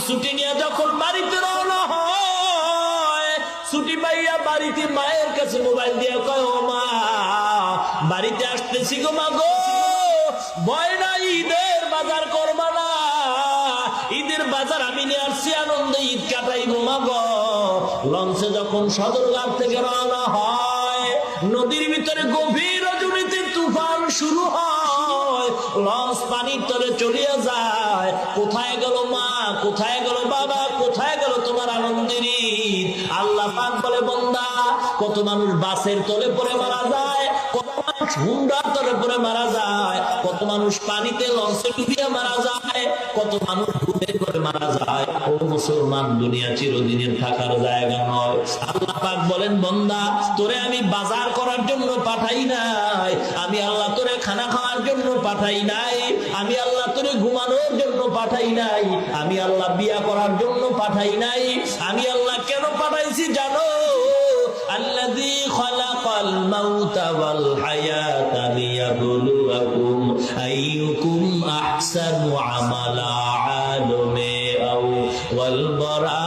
ছুটি নিয়ে যখন বাড়িতে রওনা হয়, ছুটি পাইয়া বাড়িতে মায়ের কাছে মোবাইল দিয়ে কয়, ও মা, বাড়িতে আসতেছি গো মা গো, ভয় না ঈদের বাজার করবা না, ঈদের বাজার আমি নিয়ে আসছি, আনন্দে ঈদ কাটাইবো মা গো। লঞ্চে যখন সদরঘাট থেকে রওনা হয়, নদীর ভিতরে গভীর রজনীতে তুফান শুরু হয়, লঞ্চ পানির তলে চলিয়া যায়। কোথায় গেল মা, কোথায় গেল বাবা, কোথায় গেল তোমার আনন্দের ঈদ? আল্লাহ পাক বলে, বান্দা, কত মানুষ বাসের তলে পড়ে মারা যায়, কত মানুষ হুন্ডার তলে পড়ে মারা যায়, কত মানুষ পানিতে লঞ্চে ডুবিয়ে মারা যায়, কত মানুষ ঘুরে করে মারা যায়। ও মুসলমান, দুনিয়া চিরদিনের থাকার জায়গা নয়। আল্লাহ পাক বলেন, বান্দা, তোরে আমি বাজার করার জন্য পাঠাই নাই, আমি আল্লাহ তোরে খানা খাওয়ার জন্য পাঠাই নাই, আমি আল্লাহ তোরে ঘুমানোর জন্য পাঠাই নাই, আমি আল্লাহ বিয়া করার জন্য পাঠাই নাই। আমি আল্লাহ কেন পাঠাইছি জানো? আল্লাযী খালাকাল মাউতা ওয়াল হায়াতা লিয়াবলুয়াকুম আইয়ুকুম আহসানু আমালা, আলমে আও ওয়াল বরা